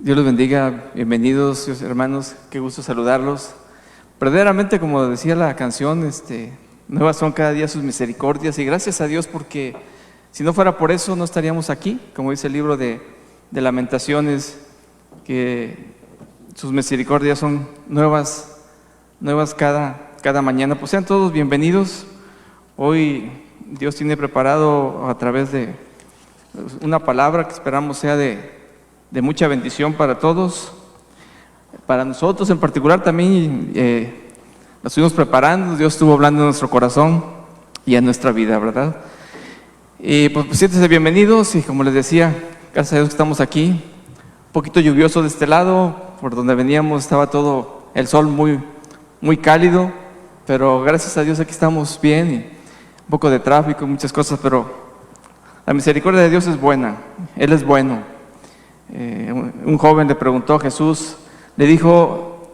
Dios los bendiga, bienvenidos hermanos, qué gusto saludarlos. Verdaderamente, como decía la canción, nuevas son cada día sus misericordias, y gracias a Dios, porque si no fuera por eso no estaríamos aquí, como dice el libro de Lamentaciones, que sus misericordias son nuevas cada mañana. Pues sean todos bienvenidos. Hoy Dios tiene preparado a través de una palabra que esperamos sea de mucha bendición para todos, para nosotros en particular también. Nos estuvimos preparando, Dios estuvo hablando en nuestro corazón y en nuestra vida, ¿verdad? Y pues siéntense bienvenidos, y como les decía, gracias a Dios que estamos aquí. Un poquito lluvioso de este lado, por donde veníamos estaba todo el sol muy cálido, pero gracias a Dios aquí estamos bien, y un poco de tráfico, muchas cosas, pero la misericordia de Dios es buena, Él es bueno. Un joven le preguntó a Jesús, le dijo,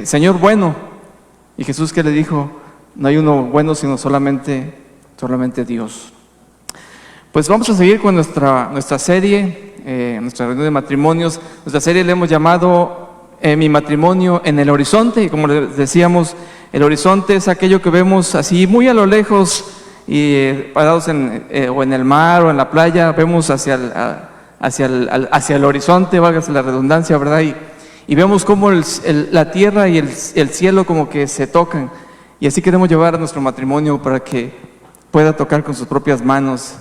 Señor bueno, y Jesús, ¿qué le dijo? No hay uno bueno sino solamente Dios. Pues vamos a seguir con nuestra serie, nuestra reunión de matrimonios. Nuestra serie le hemos llamado Mi matrimonio en el horizonte, y como les decíamos, el horizonte es aquello que vemos así muy a lo lejos, y parados en el mar o en la playa, vemos hacia el horizonte, válgase la redundancia, ¿verdad? Y vemos cómo la tierra y el cielo como que se tocan, y así queremos llevar a nuestro matrimonio para que pueda tocar con sus propias manos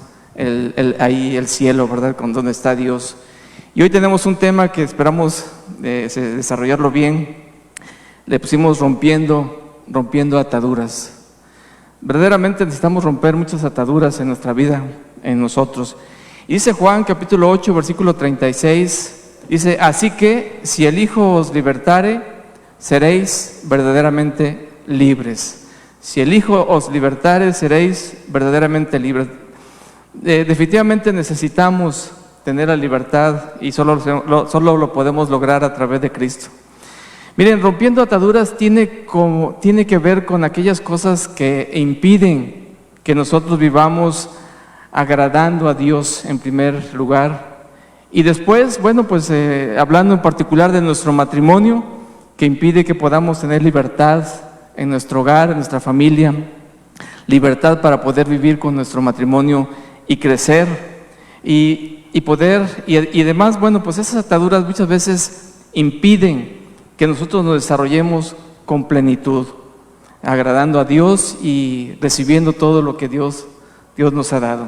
ahí el cielo, ¿verdad? Con donde está Dios. Y hoy tenemos un tema que esperamos desarrollarlo bien. Le pusimos rompiendo ataduras. Verdaderamente necesitamos romper muchas ataduras en nuestra vida, en nosotros. Y dice Juan capítulo 8, versículo 36, dice: así que si el Hijo os libertare, seréis verdaderamente libres. Si el Hijo os libertare, seréis verdaderamente libres. Definitivamente necesitamos tener la libertad, y solo lo podemos lograr a través de Cristo. Miren, rompiendo ataduras tiene que ver con aquellas cosas que impiden que nosotros vivamos agradando a Dios en primer lugar, y después, bueno, pues hablando en particular de nuestro matrimonio, que impide que podamos tener libertad en nuestro hogar, en nuestra familia, libertad para poder vivir con nuestro matrimonio y crecer y poder, y además, bueno, pues esas ataduras muchas veces impiden que nosotros nos desarrollemos con plenitud, agradando a Dios y recibiendo todo lo que Dios nos ha dado.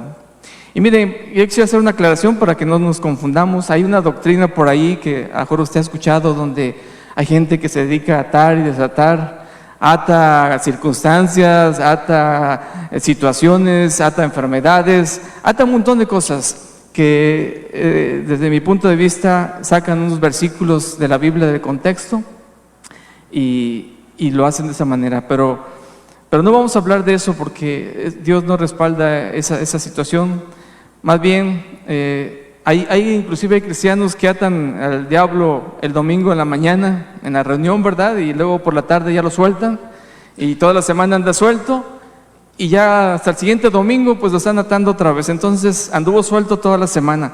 Y miren, yo quisiera hacer una aclaración para que no nos confundamos. Hay una doctrina por ahí que a lo mejor usted ha escuchado, donde hay gente que se dedica a atar y desatar, ata circunstancias, ata situaciones, ata enfermedades, ata un montón de cosas que desde mi punto de vista sacan unos versículos de la Biblia del contexto y lo hacen de esa manera, pero no vamos a hablar de eso, porque Dios no respalda esa situación. Más bien, inclusive hay cristianos que atan al diablo el domingo en la mañana, en la reunión, ¿verdad? Y luego por la tarde ya lo sueltan, y toda la semana anda suelto, y ya hasta el siguiente domingo pues lo están atando otra vez. Entonces anduvo suelto toda la semana,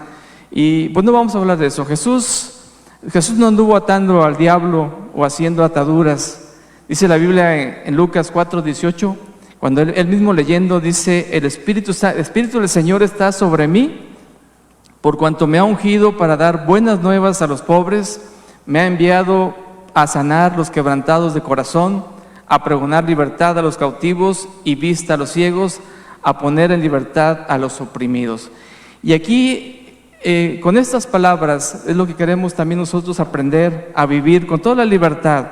y pues no vamos a hablar de eso. Jesús no anduvo atando al diablo o haciendo ataduras. Dice la Biblia en Lucas 4:18, cuando él mismo leyendo dice: el Espíritu del Señor está sobre mí, por cuanto me ha ungido para dar buenas nuevas a los pobres, me ha enviado a sanar los quebrantados de corazón, a pregonar libertad a los cautivos y vista a los ciegos, a poner en libertad a los oprimidos. Y aquí, con estas palabras, es lo que queremos también nosotros aprender a vivir con toda la libertad,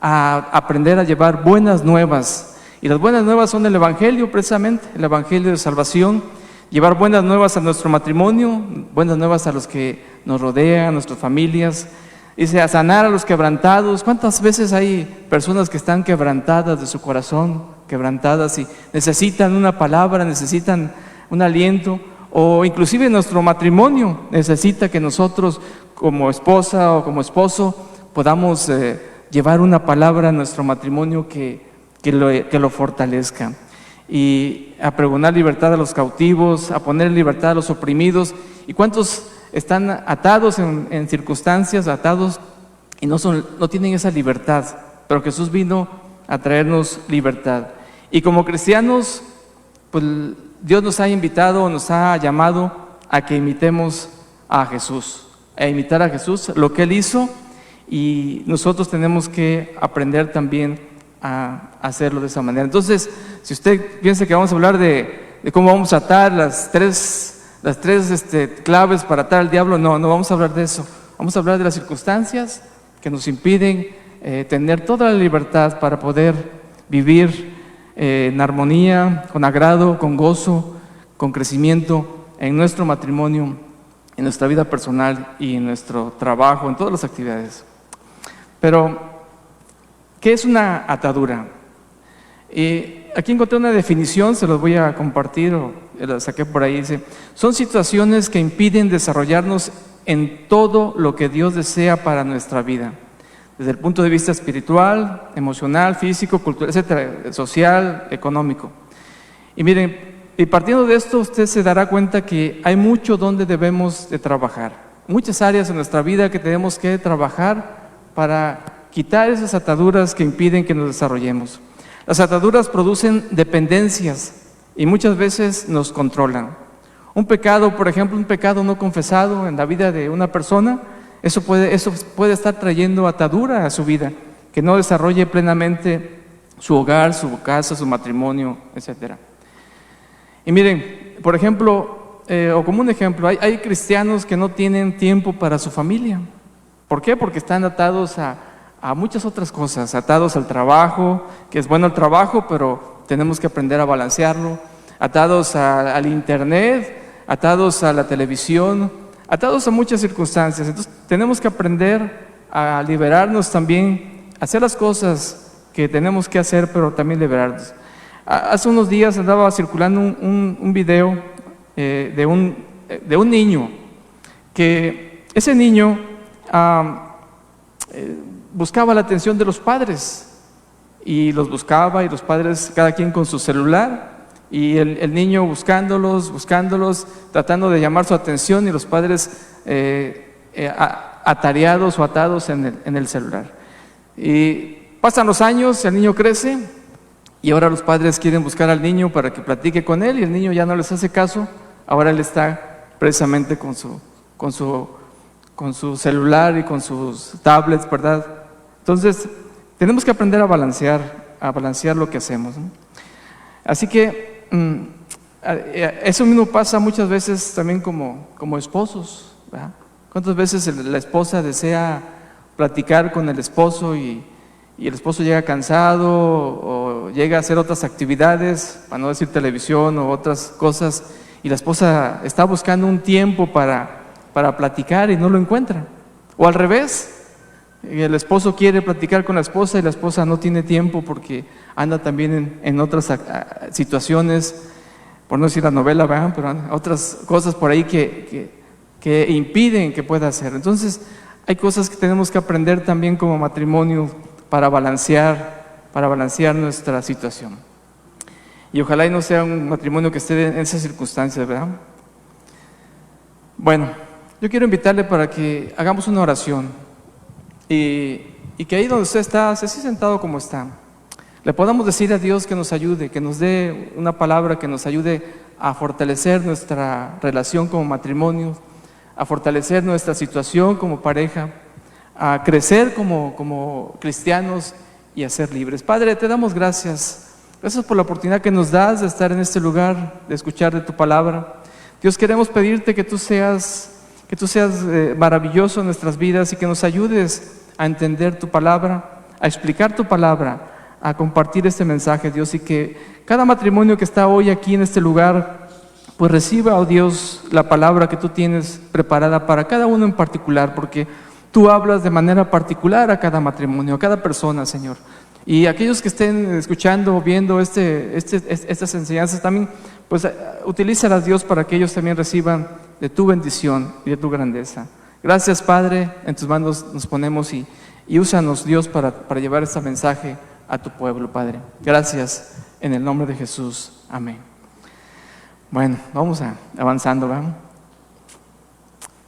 a aprender a llevar buenas nuevas. Y las buenas nuevas son el Evangelio, precisamente, el Evangelio de salvación. Llevar buenas nuevas a nuestro matrimonio, buenas nuevas a los que nos rodean, a nuestras familias. Dice: a sanar a los quebrantados. ¿Cuántas veces hay personas que están quebrantadas de su corazón, quebrantadas, y necesitan una palabra, necesitan un aliento? O inclusive nuestro matrimonio necesita que nosotros, como esposa o como esposo, podamos llevar una palabra a nuestro matrimonio que lo fortalezca. Y a pregonar libertad a los cautivos, a poner en libertad a los oprimidos. ¿Y cuántos están atados en circunstancias, atados y no tienen esa libertad, pero Jesús vino a traernos libertad. Y como cristianos, pues Dios nos ha invitado, nos ha llamado a que imitemos a Jesús, a imitar a Jesús, lo que Él hizo, y nosotros tenemos que aprender también a hacerlo de esa manera. Entonces, si usted piensa que vamos a hablar de cómo vamos a atar las tres claves para atar al diablo, no vamos a hablar de eso. Vamos a hablar de las circunstancias que nos impiden tener toda la libertad para poder vivir en armonía, con agrado, con gozo, con crecimiento en nuestro matrimonio, en nuestra vida personal y en nuestro trabajo, en todas las actividades. Pero, ¿qué es una atadura? Aquí encontré una definición, se los voy a compartir, o la saqué por ahí, dice: son situaciones que impiden desarrollarnos en todo lo que Dios desea para nuestra vida, desde el punto de vista espiritual, emocional, físico, cultural, etcétera, social, económico. Y miren, y partiendo de esto, usted se dará cuenta que hay mucho donde debemos de trabajar, muchas áreas en nuestra vida que tenemos que trabajar para quitar esas ataduras que impiden que nos desarrollemos. Las ataduras producen dependencias y muchas veces nos controlan. Un pecado, por ejemplo, un pecado no confesado en la vida de una persona, eso puede estar trayendo atadura a su vida, que no desarrolle plenamente su hogar, su casa, su matrimonio, etc. Y miren, por ejemplo, o como un ejemplo, hay cristianos que no tienen tiempo para su familia. ¿Por qué? Porque están atados a muchas otras cosas, atados al trabajo, que es bueno el trabajo, pero tenemos que aprender a balancearlo, atados al internet, atados a la televisión, atados a muchas circunstancias. Entonces tenemos que aprender a liberarnos también, a hacer las cosas que tenemos que hacer, pero también liberarnos. Hace unos días andaba circulando un video de un niño, que ese niño buscaba la atención de los padres, y los buscaba, y los padres cada quien con su celular, y el niño buscándolos, tratando de llamar su atención, y los padres atareados o atados en el celular. Y pasan los años, el niño crece, y ahora los padres quieren buscar al niño para que platique con él, y el niño ya no les hace caso. Ahora él está precisamente con su celular y con sus tablets, ¿verdad? Entonces, tenemos que aprender a balancear lo que hacemos, ¿no? Así que eso mismo pasa muchas veces también como esposos, ¿verdad? ¿Cuántas veces la esposa desea platicar con el esposo y el esposo llega cansado o llega a hacer otras actividades, para no decir televisión o otras cosas, y la esposa está buscando un tiempo para platicar y no lo encuentra? O al revés, el esposo quiere platicar con la esposa y la esposa no tiene tiempo porque anda también en otras situaciones, por no decir la novela, ¿verdad? Pero otras cosas por ahí que impiden que pueda hacer. Entonces hay cosas que tenemos que aprender también como matrimonio para balancear nuestra situación. Y ojalá y no sea un matrimonio que esté en esas circunstancias, ¿verdad? Bueno, yo quiero invitarle para que hagamos una oración y que ahí donde usted está, así sentado como está, le podamos decir a Dios que nos ayude, que nos dé una palabra que nos ayude a fortalecer nuestra relación como matrimonio, a fortalecer nuestra situación como pareja, a crecer como cristianos y a ser libres. Padre, te damos gracias. Gracias por la oportunidad que nos das de estar en este lugar, de escuchar de tu palabra. Dios, queremos pedirte que tú seas maravilloso en nuestras vidas y que nos ayudes a entender tu palabra, a explicar tu palabra, a compartir este mensaje, Dios, y que cada matrimonio que está hoy aquí en este lugar, pues reciba, oh Dios, la palabra que tú tienes preparada para cada uno en particular, porque tú hablas de manera particular a cada matrimonio, a cada persona, Señor. Y aquellos que estén escuchando o viendo estas enseñanzas también, pues utilízalas, Dios, para que ellos también reciban de tu bendición y de tu grandeza. Gracias, Padre, en tus manos nos ponemos y úsanos, Dios, para llevar este mensaje a tu pueblo, Padre. Gracias, en el nombre de Jesús. Amén. Bueno, vamos avanzando, ¿verdad?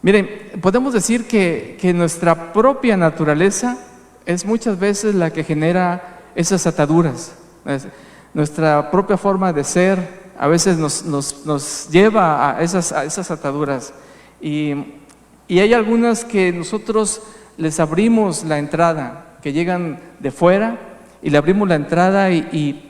Miren, podemos decir que nuestra propia naturaleza es muchas veces la que genera esas ataduras. Nuestra propia forma de ser a veces nos lleva a esas ataduras. Y hay algunas que nosotros les abrimos la entrada, que llegan de fuera, y le abrimos la entrada y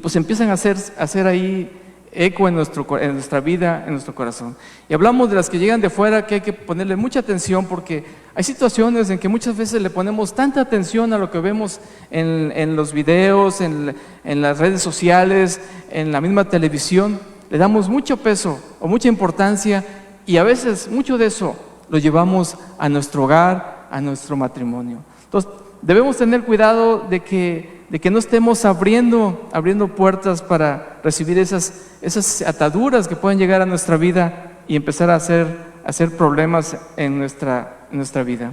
pues empiezan a hacer ahí eco en nuestra vida, en nuestro corazón. Y hablamos de las que llegan de fuera, que hay que ponerle mucha atención, porque hay situaciones en que muchas veces le ponemos tanta atención a lo que vemos en los videos, en las redes sociales, en la misma televisión, le damos mucho peso o mucha importancia, y a veces mucho de eso lo llevamos a nuestro hogar, a nuestro matrimonio. Entonces debemos tener cuidado de que no estemos abriendo puertas para recibir esas ataduras que pueden llegar a nuestra vida y empezar a hacer problemas en nuestra vida.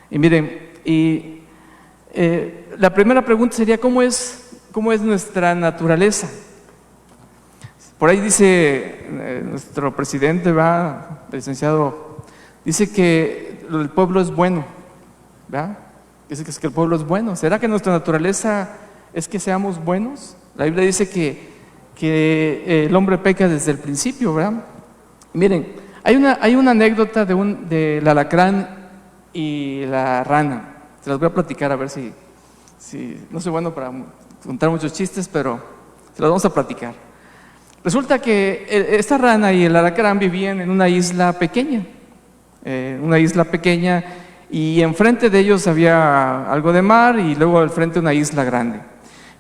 Y miren, la primera pregunta sería, ¿cómo es nuestra naturaleza? Por ahí dice nuestro presidente, el licenciado, dice que el pueblo es bueno, ¿verdad? Dice que el pueblo es bueno. ¿Será que nuestra naturaleza es que seamos buenos? La Biblia dice que el hombre peca desde el principio, ¿verdad? Miren, hay una anécdota del alacrán y la rana. Se las voy a platicar a ver si no soy bueno para contar muchos chistes, pero se las vamos a platicar. Resulta que esta rana y el alacrán vivían en una isla pequeña, y enfrente de ellos había algo de mar y luego al frente una isla grande.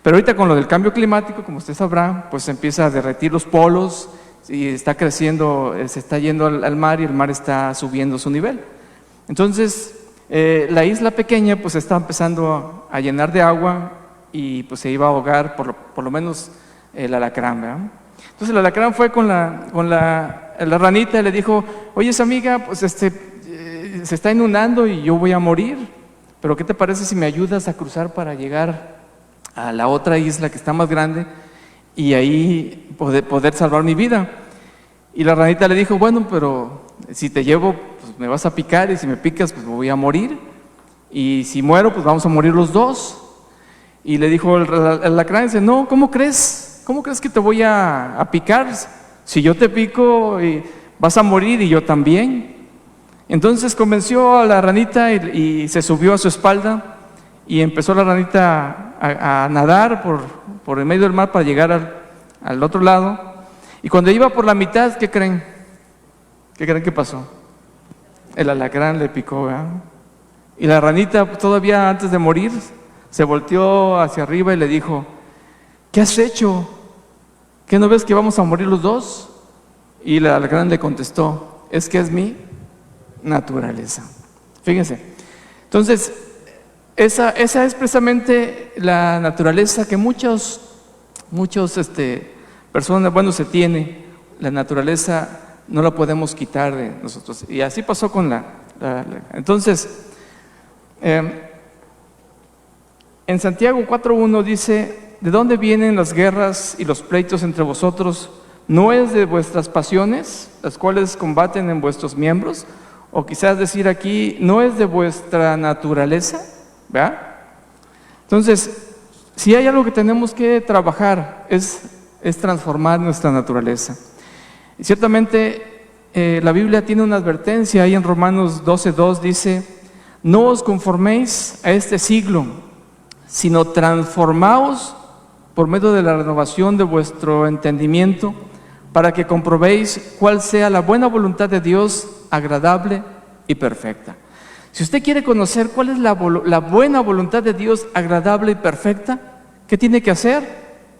Pero ahorita con lo del cambio climático, como usted sabrá, pues se empieza a derretir los polos y está creciendo, se está yendo al mar y el mar está subiendo su nivel. Entonces la isla pequeña pues está empezando a llenar de agua y pues se iba a ahogar por lo menos el alacrán, ¿verdad? Entonces el alacrán fue con la ranita y le dijo: oye, amiga, pues se está inundando y yo voy a morir, pero ¿qué te parece si me ayudas a cruzar para llegar a la otra isla que está más grande y ahí poder salvar mi vida? Y la ranita le dijo: bueno, pero si te llevo, pues me vas a picar, y si me picas, pues me voy a morir, y si muero, pues vamos a morir los dos. Y le dijo el alacrán, dice: no, ¿cómo crees? ¿Cómo crees que te voy a picar? Si yo te pico, vas a morir y yo también. Entonces convenció a la ranita y se subió a su espalda y empezó la ranita a nadar por el medio del mar para llegar al otro lado. Y cuando iba por la mitad, ¿qué creen? ¿Qué creen que pasó? El alacrán le picó, ¿verdad? Y la ranita, todavía antes de morir, se volteó hacia arriba y le dijo: ¿qué has hecho? ¿Qué no ves que vamos a morir los dos? Y el alacrán le contestó: es que es mi naturaleza. Fíjense. Entonces, esa es precisamente la naturaleza que muchos personas, bueno, se tiene. La naturaleza no la podemos quitar de nosotros. Y así pasó con entonces, en Santiago 4:1 dice: ¿de dónde vienen las guerras y los pleitos entre vosotros? ¿No es de vuestras pasiones, las cuales combaten en vuestros miembros? O quizás decir aquí, ¿no es de vuestra naturaleza? ¿Verdad? Entonces, si hay algo que tenemos que trabajar, es transformar nuestra naturaleza. Y ciertamente la Biblia tiene una advertencia ahí en Romanos 12:2, dice: no os conforméis a este siglo, sino transformaos por medio de la renovación de vuestro entendimiento, para que comprobéis cuál sea la buena voluntad de Dios, agradable y perfecta. Si usted quiere conocer cuál es la buena voluntad de Dios, agradable y perfecta, ¿qué tiene que hacer?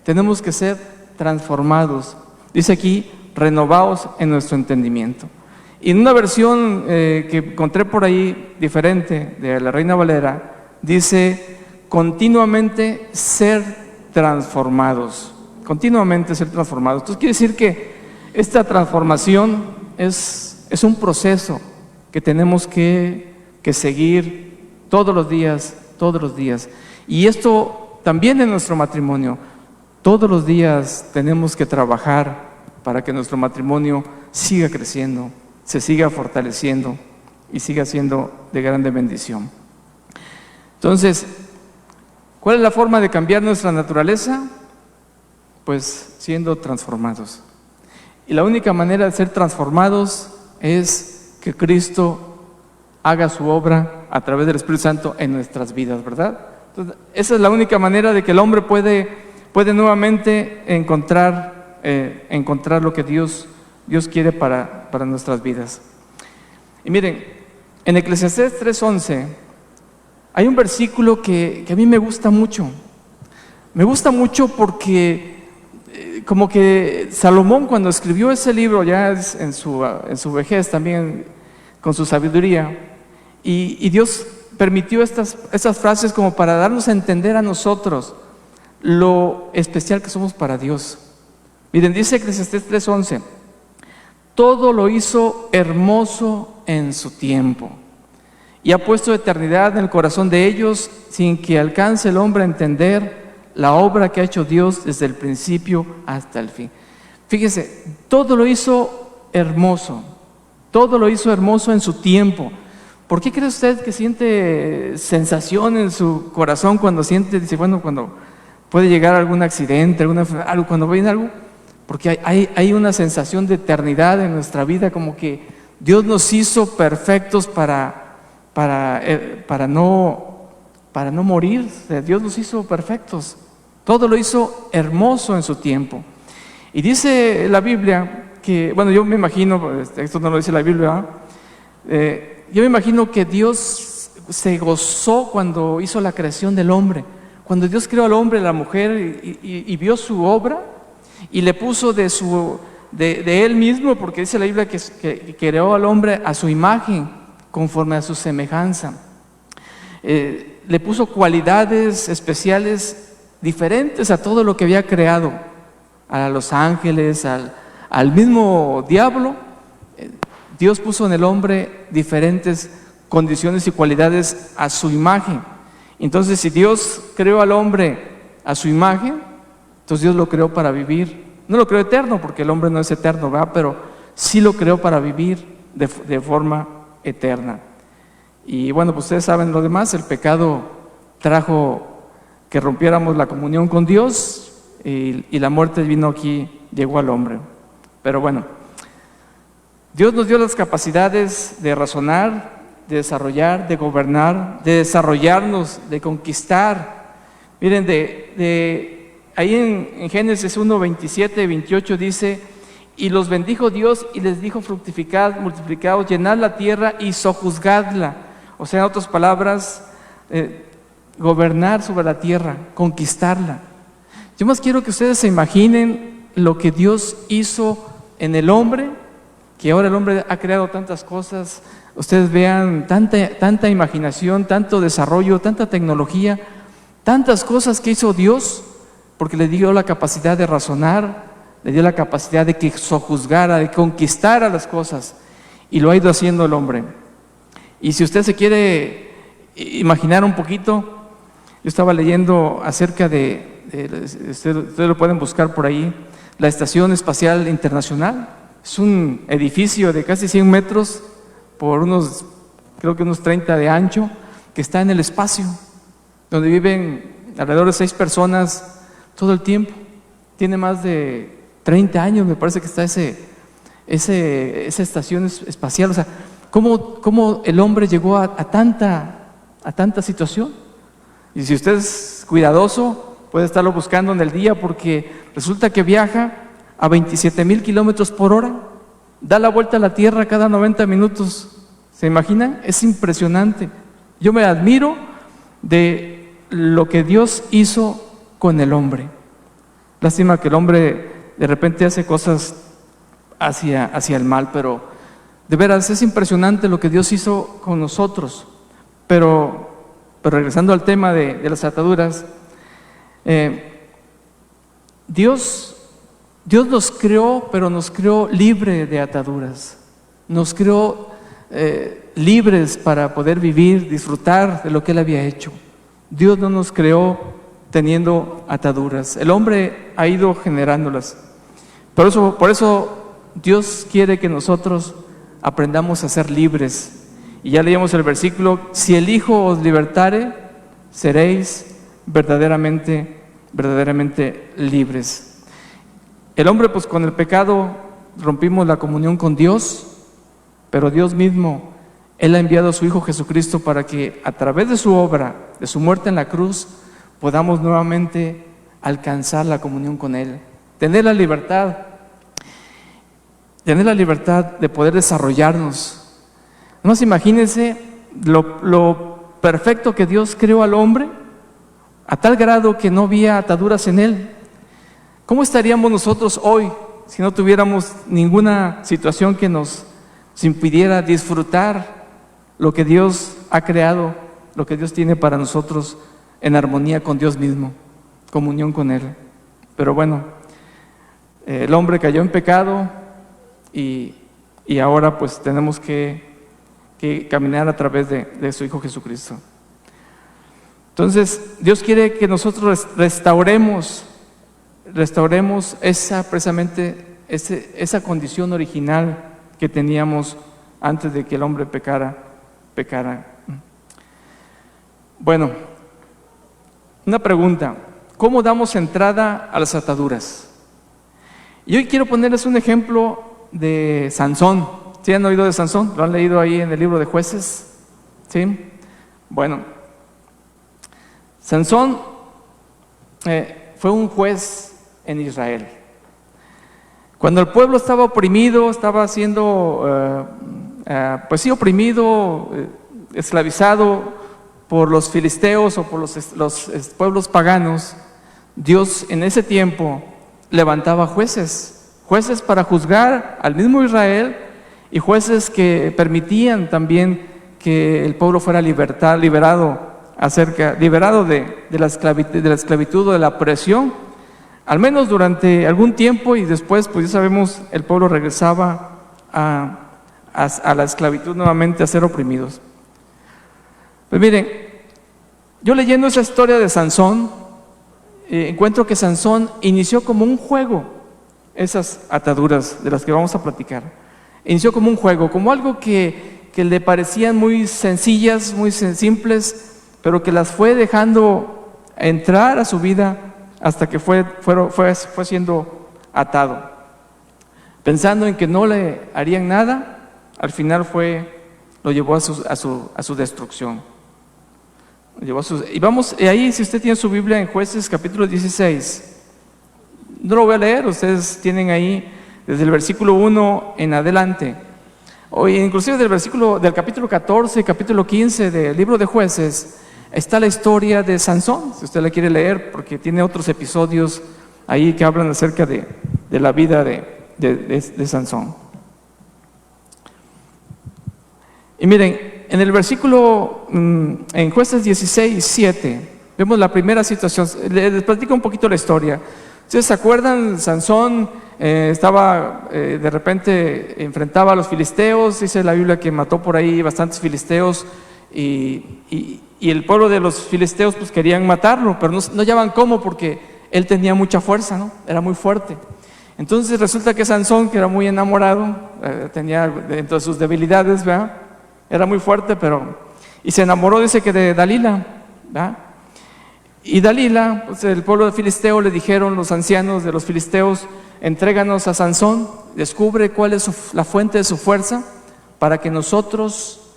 Tenemos que ser transformados. Dice aquí: renovaos en nuestro entendimiento. Y en una versión que encontré por ahí diferente, de la Reina Valera, dice: continuamente ser transformados. Continuamente ser transformados. Entonces quiere decir que esta transformación es un proceso que tenemos que seguir todos los días. Y esto también en nuestro matrimonio. Todos los días tenemos que trabajar para que nuestro matrimonio siga creciendo, se siga fortaleciendo y siga siendo de grande bendición. Entonces, ¿cuál es la forma de cambiar nuestra naturaleza? Pues siendo transformados. Y la única manera de ser transformados es que Cristo haga su obra a través del Espíritu Santo en nuestras vidas, ¿verdad? Entonces, esa es la única manera de que el hombre puede nuevamente encontrar lo que Dios quiere para nuestras vidas. Y miren, en Eclesiastés 3:11 hay un versículo que a mí me gusta mucho. Me gusta mucho porque como que Salomón, cuando escribió ese libro, ya en su vejez también, con su sabiduría, y Dios permitió estas frases como para darnos a entender a nosotros lo especial que somos para Dios. Miren, dice Eclesiastés 3:11: todo lo hizo hermoso en su tiempo, y ha puesto eternidad en el corazón de ellos, sin que alcance el hombre a entender la obra que ha hecho Dios desde el principio hasta el fin. Fíjese, todo lo hizo hermoso en su tiempo. ¿Por qué cree usted que siente sensación en su corazón cuando dice, bueno, cuando puede llegar algún accidente, algo, cuando viene algo? Porque hay una sensación de eternidad en nuestra vida, como que Dios nos hizo perfectos para no morir. O sea, Dios nos hizo perfectos. Todo lo hizo hermoso en su tiempo. Y dice la Biblia que, bueno, yo me imagino, esto no lo dice la Biblia, yo me imagino que Dios se gozó cuando hizo la creación del hombre. Cuando Dios creó al hombre y a la mujer y vio su obra y le puso de él mismo, porque dice la Biblia que creó al hombre a su imagen, conforme a su semejanza. Le puso cualidades especiales diferentes a todo lo que había creado, a los ángeles, al mismo diablo. Dios puso en el hombre diferentes condiciones y cualidades a su imagen. Entonces, si Dios creó al hombre a su imagen, entonces Dios lo creó para vivir. No lo creó eterno, porque el hombre no es eterno, ¿verdad? Pero sí lo creó para vivir de forma eterna. Y bueno, pues ustedes saben lo demás. El pecado trajo que rompiéramos la comunión con Dios, y la muerte llegó al hombre. Pero bueno, Dios nos dio las capacidades de razonar, de desarrollar, de gobernar, de desarrollarnos, de conquistar. Miren, ahí en Génesis 1, 27, 28 dice: y los bendijo Dios y les dijo: fructificad, multiplicaos, llenad la tierra y sojuzgadla. O sea, en otras palabras, gobernar sobre la tierra, conquistarla. Yo más quiero que ustedes se imaginen lo que Dios hizo en el hombre, que ahora el hombre ha creado tantas cosas. Ustedes vean tanta imaginación, tanto desarrollo, tanta tecnología, tantas cosas que hizo Dios, porque le dio la capacidad de razonar, le dio la capacidad de que sojuzgara, de conquistar a las cosas, y lo ha ido haciendo el hombre. Y si usted se quiere imaginar un poquito, yo estaba leyendo acerca ustedes lo pueden buscar por ahí, la Estación Espacial Internacional. Es un edificio de casi 100 metros por creo que unos 30 de ancho, que está en el espacio, donde viven alrededor de 6 personas todo el tiempo. Tiene más de 30 años, me parece que está esa estación espacial. O sea, ¿cómo el hombre llegó a tanta situación? Y si usted es cuidadoso, puede estarlo buscando en el día, porque resulta que viaja a 27,000 kilómetros por hora, da la vuelta a la Tierra cada 90 minutos. ¿Se imaginan? Es impresionante. Yo me admiro de lo que Dios hizo con el hombre. Lástima que el hombre de repente hace cosas hacia el mal, pero de veras es impresionante lo que Dios hizo con nosotros. Pero regresando al tema de las ataduras, Dios nos creó, pero nos creó libre de ataduras. Nos creó libres para poder vivir, disfrutar de lo que Él había hecho. Dios no nos creó teniendo ataduras. El hombre ha ido generándolas. Por eso Dios quiere que nosotros aprendamos a ser libres. Y ya leíamos el versículo: si el Hijo os libertare, seréis verdaderamente libres. El hombre, pues con el pecado rompimos la comunión con Dios, pero Dios mismo, Él ha enviado a su Hijo Jesucristo para que a través de su obra, de su muerte en la cruz, podamos nuevamente alcanzar la comunión con Él, tener la libertad de poder desarrollarnos. No más imagínense lo perfecto que Dios creó al hombre, a tal grado que no había ataduras en él. ¿Cómo estaríamos nosotros hoy si no tuviéramos ninguna situación que nos impidiera disfrutar lo que Dios ha creado, lo que Dios tiene para nosotros en armonía con Dios mismo, comunión con Él? Pero bueno, el hombre cayó en pecado y ahora pues tenemos que caminar a través de su Hijo Jesucristo. Entonces, Dios quiere que nosotros restauremos esa condición original que teníamos antes de que el hombre pecara. Bueno, una pregunta: ¿cómo damos entrada a las ataduras? Y hoy quiero ponerles un ejemplo de Sansón. ¿Sí han oído de Sansón? ¿Lo han leído ahí en el libro de Jueces? ¿Sí? Bueno, Sansón fue un juez en Israel. Cuando el pueblo estaba oprimido, estaba siendo oprimido, esclavizado por los filisteos o por los pueblos paganos, Dios en ese tiempo levantaba jueces para juzgar al mismo Israel, y jueces que permitían también que el pueblo fuera liberado de la esclavitud o de la opresión, al menos durante algún tiempo, y después, pues ya sabemos, el pueblo regresaba a la esclavitud nuevamente, a ser oprimidos. Pues miren, yo leyendo esa historia de Sansón, encuentro que Sansón inició como un juego esas ataduras de las que vamos a platicar. Inició como un juego, como algo que le parecían muy sencillas, muy simples, pero que las fue dejando entrar a su vida hasta que fue siendo atado. Pensando en que no le harían nada, al final lo llevó a su destrucción. Y ahí, si usted tiene su Biblia, en Jueces capítulo 16, no lo voy a leer, ustedes tienen ahí desde el versículo 1 en adelante, o inclusive del capítulo 14, capítulo 15 del libro de Jueces, está la historia de Sansón, si usted la quiere leer, porque tiene otros episodios ahí que hablan acerca de la vida de Sansón. Y miren, en el versículo, en Jueces 16, 7, vemos la primera situación. Les platico un poquito la historia. ¿Ustedes se acuerdan? Sansón de repente enfrentaba a los filisteos. Dice la Biblia que mató por ahí bastantes filisteos, y el pueblo de los filisteos pues querían matarlo, pero no hallaban cómo, porque él tenía mucha fuerza, ¿no? Era muy fuerte. Entonces resulta que Sansón, que era muy enamorado, tenía dentro de sus debilidades, ¿verdad? Era muy fuerte, y se enamoró, dice que de Dalila, ¿verdad? Y Dalila, pues el pueblo de filisteo le dijeron, los ancianos de los filisteos: entréganos a Sansón, descubre cuál es la fuente de su fuerza, para que nosotros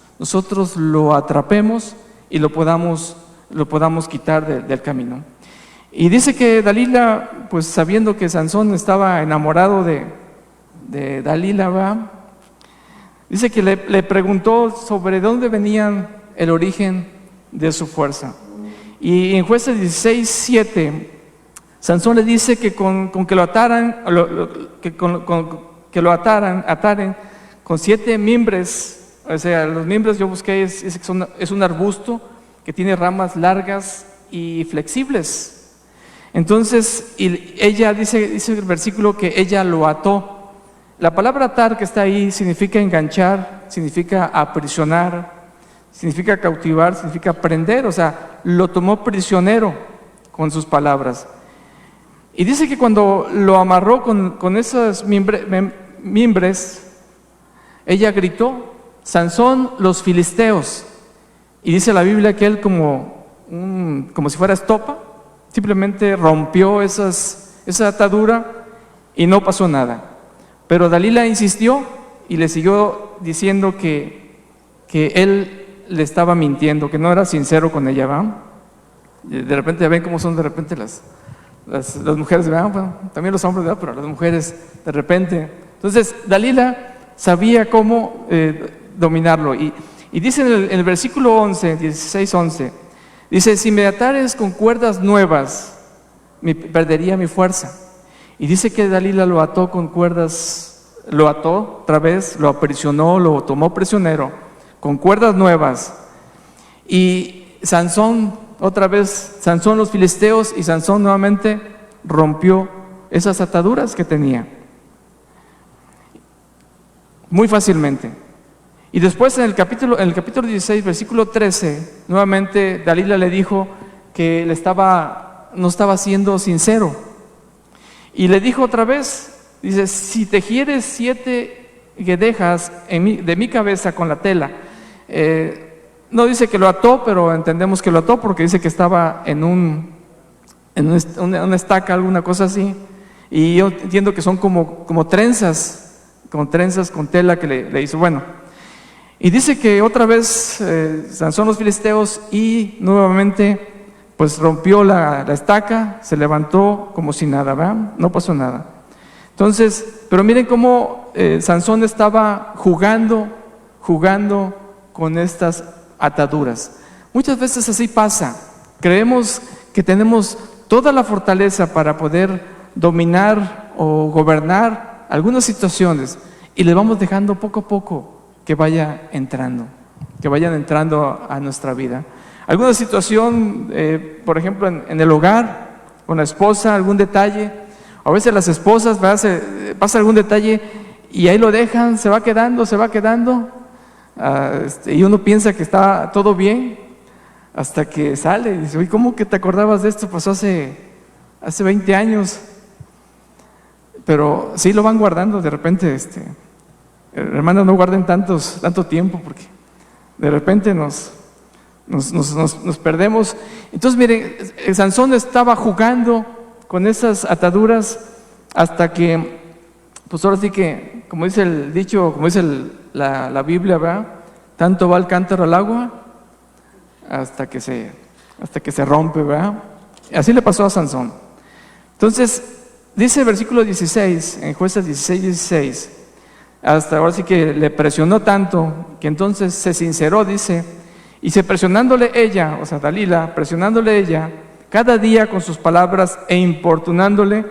lo atrapemos y lo podamos quitar del camino. Y dice que Dalila, pues sabiendo que Sansón estaba enamorado de Dalila, ¿va? Dice que le preguntó sobre dónde venían el origen de su fuerza. Y en Jueces 16, 7, Sansón le dice que con que lo ataran, ataren con 7 mimbres. O sea, los mimbres, yo busqué, es un arbusto que tiene ramas largas y flexibles. Entonces, ella dice el versículo que ella lo ató. La palabra atar que está ahí significa enganchar, significa aprisionar, significa cautivar, significa prender. O sea, lo tomó prisionero con sus palabras. Y dice que cuando lo amarró con esos mimbres, ella gritó: Sansón, los filisteos. Y dice la Biblia que él como si fuera estopa, simplemente rompió esa atadura y no pasó nada. Pero Dalila insistió y le siguió diciendo que él le estaba mintiendo, que no era sincero con ella, ¿va? De repente ya ven cómo son de repente las mujeres, ¿verdad? Bueno, también los hombres, ¿verdad? Pero las mujeres de repente. Entonces Dalila sabía cómo dominarlo. Y dice en el versículo 11, 16-11, dice: si me atares con cuerdas nuevas, perdería mi fuerza. Y dice que Dalila lo ató con cuerdas, lo ató otra vez, lo aprisionó, lo tomó prisionero con cuerdas nuevas. Y Sansón, otra vez, Sansón los filisteos, y Sansón nuevamente rompió esas ataduras que tenía muy fácilmente. Y después en el capítulo 16, versículo 13, nuevamente Dalila le dijo que no estaba siendo sincero. Y le dijo otra vez, dice: si tejieres 7 guedejas de mi cabeza con la tela. No dice que lo ató, pero entendemos que lo ató porque dice que estaba en una estaca, alguna cosa así. Y yo entiendo que son como trenzas con tela que le hizo. Bueno, y dice que otra vez Sansón los filisteos, y nuevamente pues rompió la estaca, se levantó como si nada, ¿verdad? No pasó nada. Entonces, pero miren cómo Sansón estaba jugando con estas ataduras. Muchas veces así pasa. Creemos que tenemos toda la fortaleza para poder dominar o gobernar algunas situaciones, y le vamos dejando poco a poco que vayan entrando a nuestra vida. Alguna situación, por ejemplo, en el hogar, con la esposa, algún detalle. A veces las esposas, ¿verdad? Pasa algún detalle y ahí lo dejan, se va quedando, y uno piensa que está todo bien hasta que sale y dice: oye, ¿cómo que te acordabas de esto? Pasó hace 20 años. Pero sí lo van guardando de repente. Hermanos, no guarden tanto tiempo, porque de repente nos perdemos. Entonces miren, Sansón estaba jugando con esas ataduras hasta que, pues ahora sí que, como dice el dicho, como dice la Biblia, ¿verdad? Tanto va el cántaro al agua hasta que se rompe, ¿verdad? Así le pasó a Sansón. Entonces dice el versículo 16, en Jueces 16, hasta ahora sí que le presionó tanto que entonces se sinceró, dice: y se presionándole ella, o sea Dalila, presionándole ella cada día con sus palabras e importunándole,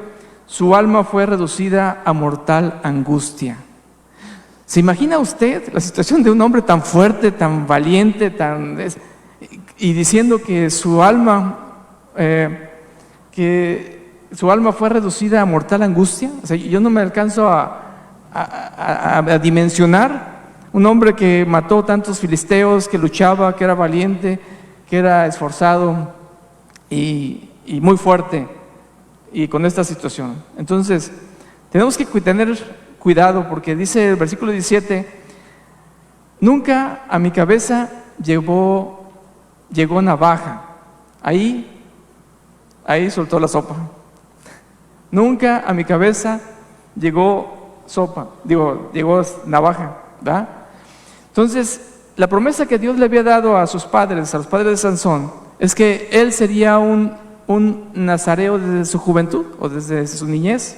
su alma fue reducida a mortal angustia. ¿Se imagina usted la situación de un hombre tan fuerte, tan valiente, y diciendo que su alma fue reducida a mortal angustia? O sea, yo no me alcanzo a dimensionar un hombre que mató tantos filisteos, que luchaba, que era valiente, que era esforzado y muy fuerte, y con esta situación. Entonces tenemos que tener cuidado, porque dice el versículo 17: nunca a mi cabeza llegó navaja. Ahí soltó la sopa. Nunca a mi cabeza llegó navaja, ¿verdad? Entonces, la promesa que Dios le había dado a los padres de Sansón, es que él sería un nazareo desde su juventud o desde su niñez,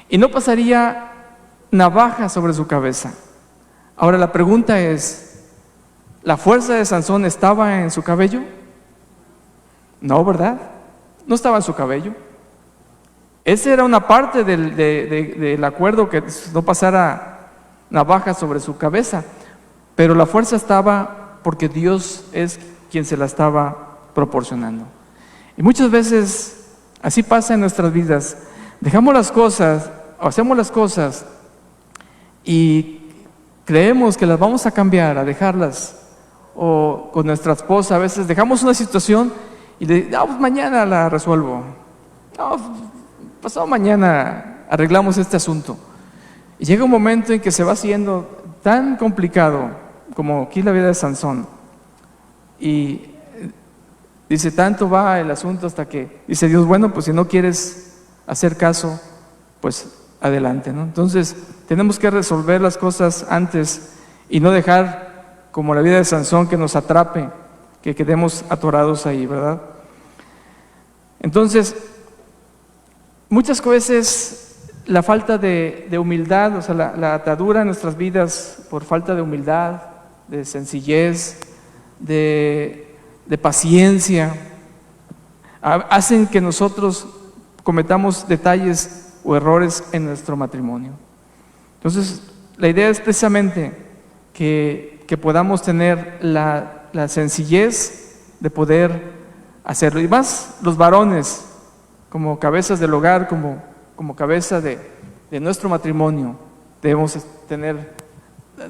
y no pasaría navaja sobre su cabeza. Ahora la pregunta es: ¿la fuerza de Sansón estaba en su cabello? No, ¿verdad? No estaba en su cabello. Esa era una parte del acuerdo, que no pasara navaja sobre su cabeza, pero la fuerza estaba porque Dios es quien se la estaba proporcionando. Y muchas veces así pasa en nuestras vidas. Dejamos las cosas, o hacemos las cosas, y creemos que las vamos a cambiar, a dejarlas. O con nuestra esposa, a veces dejamos una situación y le decimos: pues mañana la resuelvo. Pasado mañana arreglamos este asunto. Y llega un momento en que se va haciendo tan complicado como aquí la vida de Sansón. Y dice, tanto va el asunto hasta que dice Dios, bueno, pues si no quieres hacer caso, pues adelante, ¿no? Entonces tenemos que resolver las cosas antes y no dejar, como la vida de Sansón, que nos atrape, que quedemos atorados ahí, ¿verdad? Entonces, muchas veces la falta de humildad, o sea, la atadura en nuestras vidas por falta de humildad, de sencillez, de paciencia, hacen que nosotros cometamos detalles o errores en nuestro matrimonio. Entonces, la idea es precisamente que podamos tener la sencillez de poder hacerlo. Y más los varones, como cabezas del hogar, como cabeza de nuestro matrimonio, debemos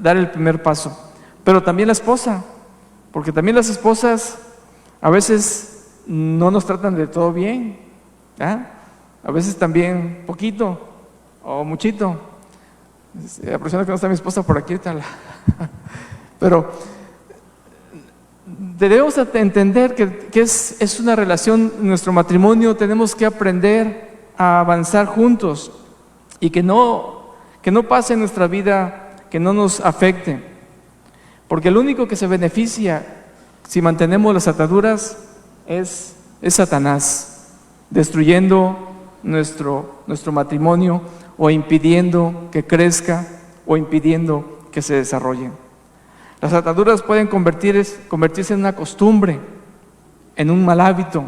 dar el primer paso. Pero también la esposa, porque también las esposas a veces no nos tratan de todo bien, ¿ah? A veces también poquito o muchito. Aprovechando que no está mi esposa por aquí, tal. Pero debemos entender que es una relación, nuestro matrimonio, tenemos que aprender a avanzar juntos y que no pase en nuestra vida, que no nos afecte, porque el único que se beneficia si mantenemos las ataduras es Satanás, destruyendo nuestro matrimonio o impidiendo que crezca o impidiendo que se desarrolle. Las ataduras pueden convertirse en una costumbre, en un mal hábito.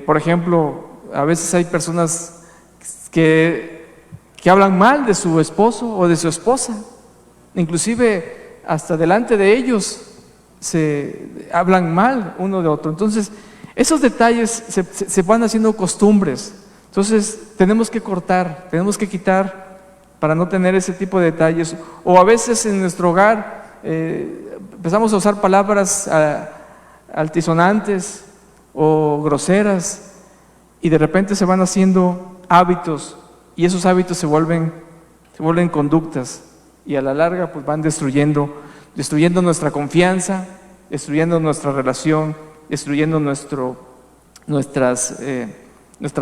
Por ejemplo, a veces hay personas que hablan mal de su esposo o de su esposa, inclusive hasta delante de ellos se hablan mal uno de otro. Entonces, esos detalles se van haciendo costumbres. Entonces, tenemos que cortar, tenemos que quitar para no tener ese tipo de detalles. O a veces en nuestro hogar empezamos a usar palabras altisonantes o groseras y de repente se van haciendo hábitos y esos hábitos se vuelven conductas y a la larga pues van destruyendo nuestra confianza, destruyendo nuestra relación, destruyendo nuestra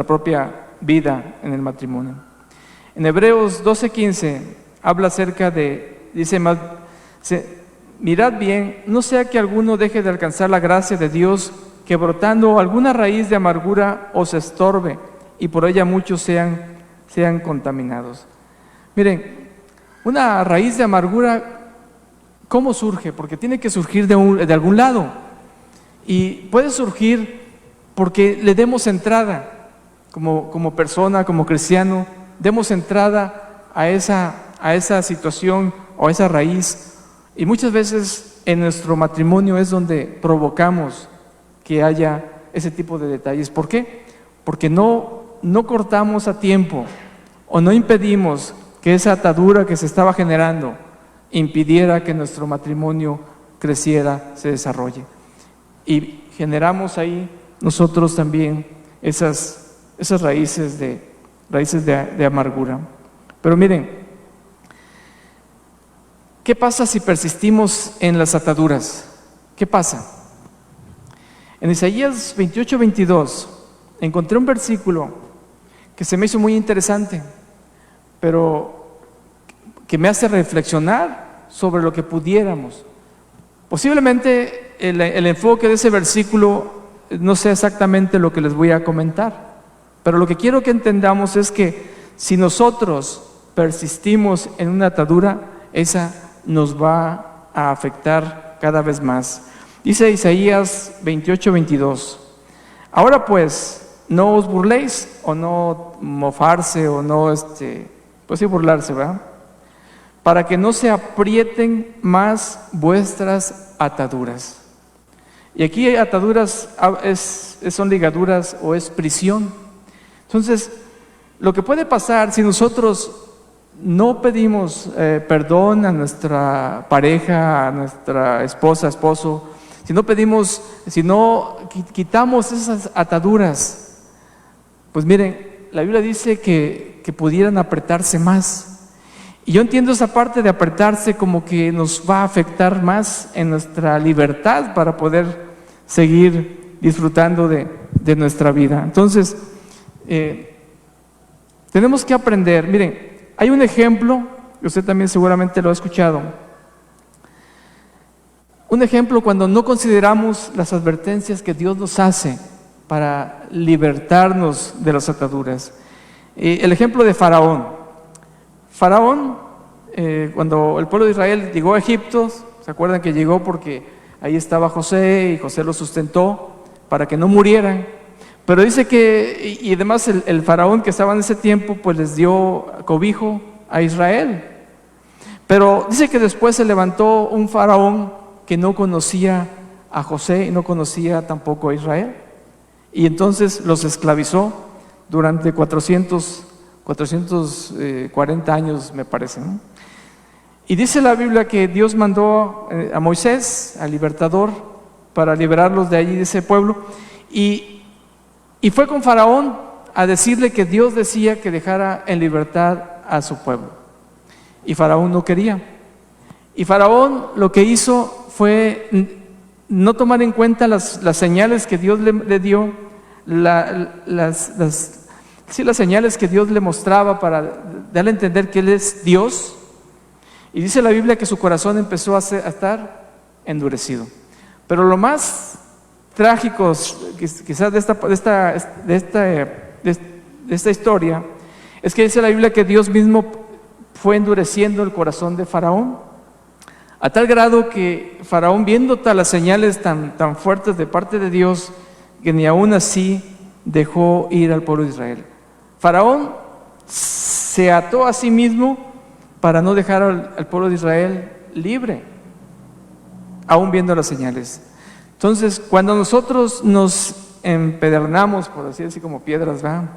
propia vida en el matrimonio. En Hebreos 12:15 habla acerca dice, mirad bien, no sea que alguno deje de alcanzar la gracia de Dios, que brotando alguna raíz de amargura os estorbe y por ella muchos sean contaminados. Miren, una raíz de amargura, ¿cómo surge? Porque tiene que surgir de algún lado. Y puede surgir porque le demos entrada, como persona, como cristiano, demos entrada a esa situación o a esa raíz. Y muchas veces en nuestro matrimonio es donde provocamos que haya ese tipo de detalles. ¿Por qué? Porque no cortamos a tiempo o no impedimos que esa atadura que se estaba generando impidiera que nuestro matrimonio creciera, se desarrolle. Y generamos ahí nosotros también esas raíces de amargura. Pero miren, ¿qué pasa si persistimos en las ataduras? ¿Qué pasa? En Isaías 28:22 encontré un versículo que se me hizo muy interesante, pero que me hace reflexionar sobre lo que pudiéramos. Posiblemente el enfoque de ese versículo no sea exactamente lo que les voy a comentar, pero lo que quiero que entendamos es que si nosotros persistimos en una atadura, esa nos va a afectar cada vez más. Dice Isaías 28:22, ahora pues, no os burléis, o no mofarse, o no, pues sí burlarse, ¿verdad? Para que no se aprieten más vuestras ataduras. Y aquí ataduras son ligaduras o es prisión. Entonces, lo que puede pasar si nosotros no pedimos perdón a nuestra pareja, a nuestra esposa, esposo, si no quitamos esas ataduras, pues miren, la Biblia dice que pudieran apretarse más. Y yo entiendo esa parte de apretarse como que nos va a afectar más en nuestra libertad para poder seguir disfrutando de nuestra vida. Entonces, tenemos que aprender. Miren, hay un ejemplo, que usted también seguramente lo ha escuchado. Un ejemplo cuando no consideramos las advertencias que Dios nos hace para libertarnos de las ataduras. El ejemplo de Faraón. Faraón, cuando el pueblo de Israel llegó a Egipto, ¿se acuerdan que llegó porque ahí estaba José y José los sustentó para que no murieran? Pero dice que, y además el faraón que estaba en ese tiempo, pues les dio cobijo a Israel. Pero dice que después se levantó un faraón que no conocía a José y no conocía tampoco a Israel. Y entonces los esclavizó durante 440 años, me parece, ¿no? Y dice la Biblia que Dios mandó a Moisés, al libertador, para liberarlos de allí, de ese pueblo. Y fue con Faraón a decirle que Dios decía que dejara en libertad a su pueblo. Y Faraón no quería. Y Faraón lo que hizo fue no tomar en cuenta las señales que Dios le dio, las señales que Dios le mostraba para darle a entender que Él es Dios. Y dice la Biblia que su corazón empezó a estar endurecido. Pero lo más trágico quizás de esta historia es que dice la Biblia que Dios mismo fue endureciendo el corazón de Faraón, a tal grado que Faraón, viendo las señales tan fuertes de parte de Dios, que ni aún así dejó ir al pueblo de Israel. Faraón se ató a sí mismo para no dejar al pueblo de Israel libre, aún viendo las señales. Entonces, cuando nosotros nos empedernamos, por decir así, como piedras, ¿verdad?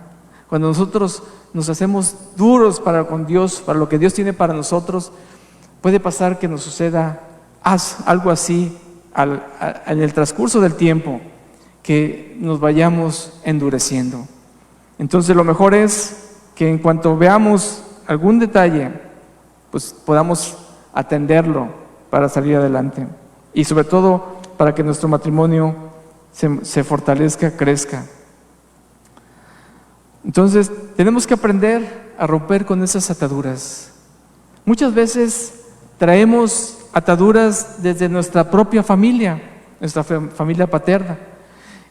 Cuando nosotros nos hacemos duros para con Dios, para lo que Dios tiene para nosotros, puede pasar que nos suceda algo así en el transcurso del tiempo, que nos vayamos endureciendo. Entonces lo mejor es que en cuanto veamos algún detalle, pues podamos atenderlo para salir adelante. Y sobre todo para que nuestro matrimonio se fortalezca, crezca. Entonces tenemos que aprender a romper con esas ataduras. Muchas veces traemos ataduras desde nuestra propia familia, nuestra familia paterna,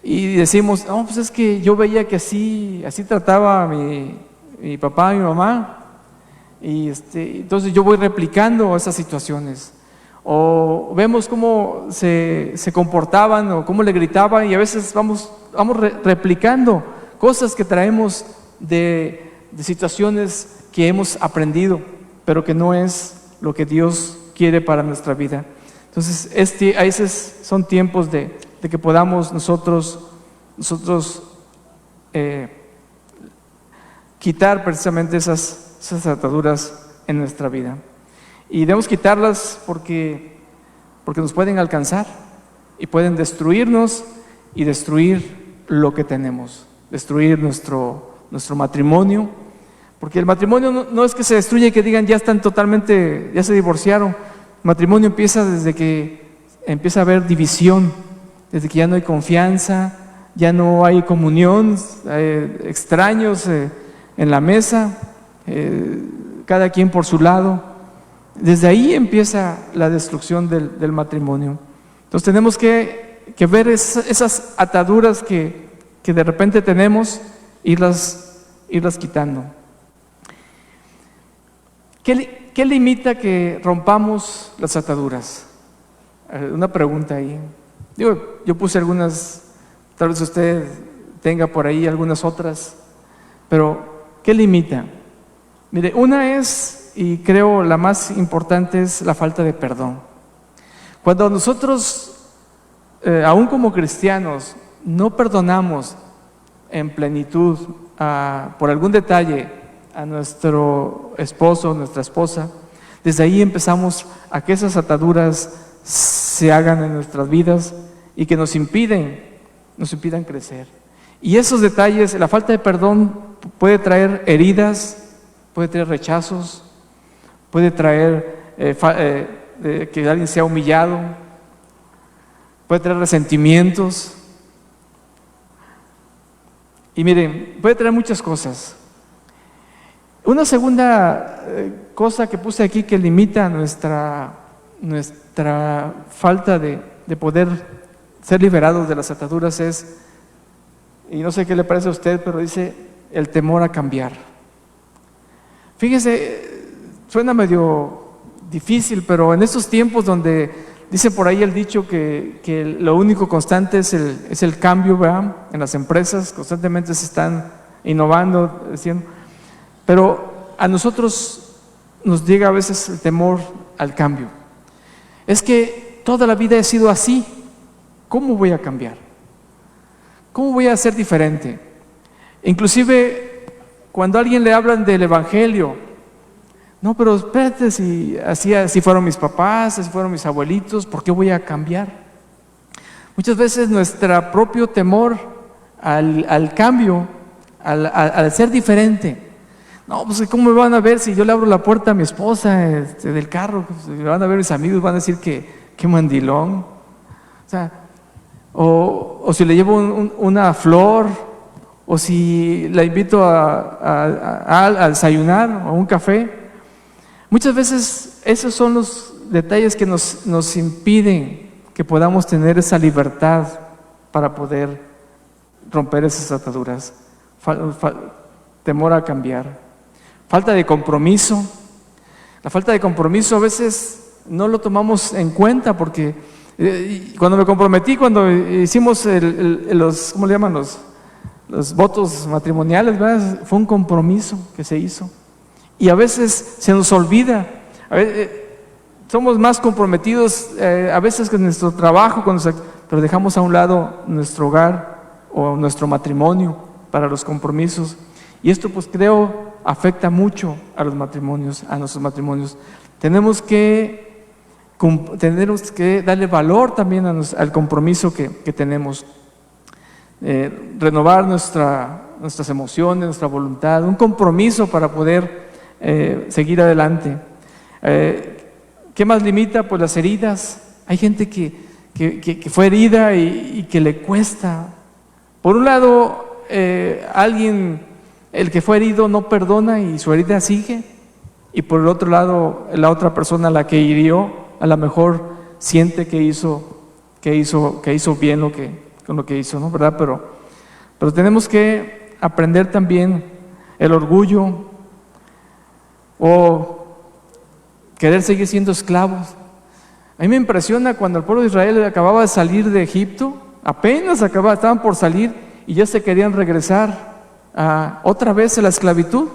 y decimos, no, pues es que yo veía que así trataba mi papá, mi mamá, y entonces yo voy replicando esas situaciones. O vemos cómo se comportaban o cómo le gritaban, y a veces vamos replicando cosas que traemos de situaciones que hemos aprendido, pero que no es lo que Dios quiere para nuestra vida. Entonces, a veces son tiempos de que podamos nosotros quitar precisamente esas ataduras en nuestra vida. Y debemos quitarlas porque nos pueden alcanzar y pueden destruirnos y destruir lo que tenemos, destruir nuestro matrimonio. Porque el matrimonio no es que se destruya y que digan ya se divorciaron. El matrimonio empieza desde que empieza a haber división, desde que ya no hay confianza, ya no hay comunión, extraños en la mesa, cada quien por su lado. Desde ahí empieza la destrucción del matrimonio. Entonces tenemos que ver esas ataduras que de repente tenemos, irlas quitando. ¿Qué limita que rompamos las ataduras? Una pregunta ahí. Yo puse algunas, tal vez usted tenga por ahí algunas otras, pero ¿qué limita? Mire, una es, y creo la más importante, es la falta de perdón. Cuando nosotros, aún como cristianos, no perdonamos en plenitud por algún detalle a nuestro esposo o nuestra esposa, desde ahí empezamos a que esas ataduras se hagan en nuestras vidas y que nos impidan crecer. Y esos detalles, la falta de perdón puede traer heridas, puede traer rechazos, puede traer que alguien sea humillado, puede traer resentimientos. Y miren, puede traer muchas cosas. Una segunda cosa que puse aquí que limita nuestra falta de poder ser liberados de las ataduras es, y no sé qué le parece a usted, pero dice el temor a cambiar. Fíjese, suena medio difícil, pero en estos tiempos donde dice por ahí el dicho que lo único constante es el cambio, ¿verdad? En las empresas constantemente se están innovando, diciendo, pero a nosotros nos llega a veces el temor al cambio. Es que toda la vida he sido así, ¿cómo voy a cambiar? ¿Cómo voy a ser diferente? Inclusive cuando a alguien le hablan del evangelio, no, pero espérate, si así fueron mis papás, así fueron mis abuelitos, ¿por qué voy a cambiar? Muchas veces nuestro propio temor al cambio, al ser diferente. No, pues ¿cómo me van a ver si yo le abro la puerta a mi esposa del carro? Pues, me van a ver mis amigos, van a decir que qué mandilón. O sea, o si le llevo una flor, o si la invito a desayunar o a un café. Muchas veces esos son los detalles que nos impiden que podamos tener esa libertad para poder romper esas ataduras. Temor a cambiar. Falta de compromiso. La falta de compromiso a veces no lo tomamos en cuenta porque cuando me comprometí, cuando hicimos ¿cómo le llaman? Los votos matrimoniales, ¿verdad? Fue un compromiso que se hizo. Y a veces se nos olvida. Somos más comprometidos a veces con nuestro trabajo, pero dejamos a un lado nuestro hogar o nuestro matrimonio para los compromisos. Y esto pues creo afecta mucho a los matrimonios, a nuestros matrimonios. Tenemos que darle valor también al compromiso que tenemos. Renovar nuestras emociones, nuestra voluntad, un compromiso para poder seguir adelante. ¿Qué más limita? Pues las heridas. Hay gente que fue herida y que le cuesta. Por un lado, el que fue herido no perdona y su herida sigue. Y por el otro lado, la otra persona, la que hirió, a lo mejor siente que hizo bien con lo que hizo, ¿no? ¿Verdad? Pero tenemos que aprender también el orgullo o querer seguir siendo esclavos. A mí me impresiona cuando el pueblo de Israel acababa de salir de Egipto, estaban por salir y ya se querían regresar otra vez a la esclavitud.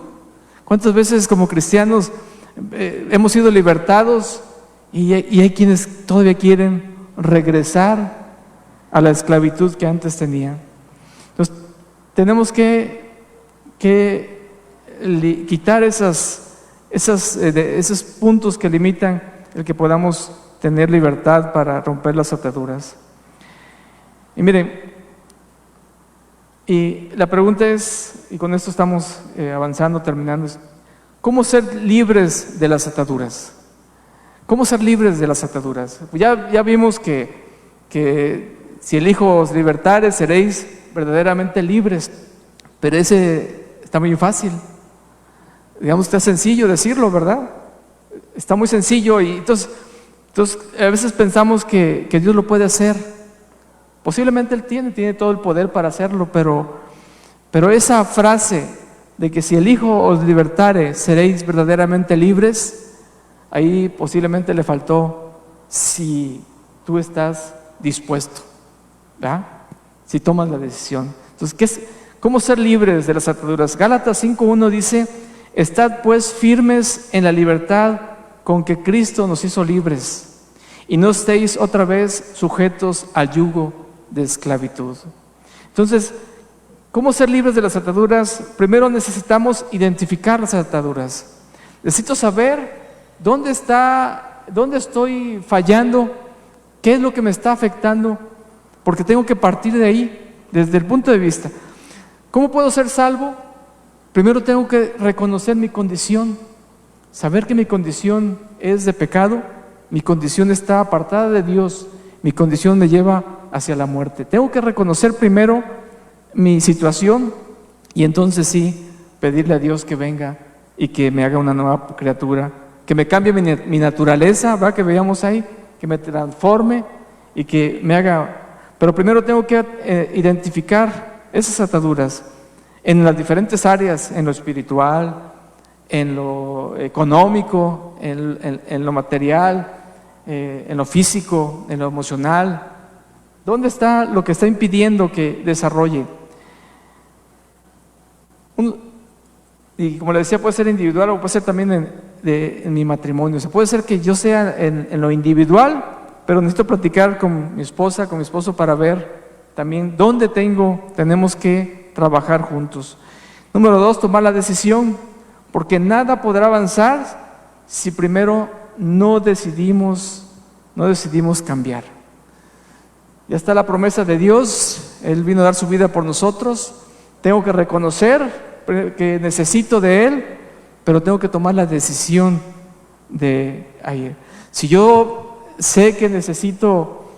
¿Cuántas veces como cristianos hemos sido libertados y hay quienes todavía quieren regresar a la esclavitud que antes tenían? Entonces tenemos que quitar esos puntos que limitan el que podamos tener libertad para romper las ataduras. Y miren, y la pregunta es, y con esto estamos avanzando, terminando, es, ¿cómo ser libres de las ataduras? ¿Cómo ser libres de las ataduras? Ya vimos que si el Hijo os libertare, seréis verdaderamente libres, pero ese está muy fácil. Digamos, está sencillo decirlo, ¿verdad? Está muy sencillo y entonces a veces pensamos que Dios lo puede hacer. Posiblemente Él tiene todo el poder para hacerlo, pero esa frase de que si el Hijo os libertare, seréis verdaderamente libres, ahí posiblemente le faltó si tú estás dispuesto, ¿verdad? Si tomas la decisión. Entonces, ¿cómo ser libres de las ataduras? Gálatas 5:1 dice: estad pues firmes en la libertad con que Cristo nos hizo libres, y no estéis otra vez sujetos al yugo de esclavitud. Entonces, ¿cómo ser libres de las ataduras? Primero necesitamos identificar las ataduras. Necesito saber dónde estoy fallando, qué es lo que me está afectando, porque tengo que partir de ahí, desde el punto de vista. ¿Cómo puedo ser salvo? Primero tengo que reconocer mi condición. saber que mi condición es de pecado, mi condición está apartada de Dios, mi condición me lleva hacia la muerte. Tengo que reconocer primero mi situación y entonces sí pedirle a Dios que venga y que me haga una nueva criatura, que me cambie mi naturaleza, ¿verdad? Que veíamos ahí, que me transforme y que me haga. Pero primero tengo que identificar esas ataduras en las diferentes áreas, en lo espiritual, en lo económico, en lo material, en lo físico, en lo emocional. ¿Dónde está lo que está impidiendo que desarrolle? Y como le decía, puede ser individual o puede ser también en mi matrimonio. O sea, puede ser que yo sea en lo individual, pero necesito platicar con mi esposa, con mi esposo para ver también dónde tenemos que trabajar juntos. Número 2, tomar la decisión, porque nada podrá avanzar si primero no decidimos cambiar. Ya está la promesa de Dios, Él vino a dar su vida por nosotros. Tengo que reconocer que necesito de Él, pero tengo que tomar la decisión de ayer. Si yo sé que necesito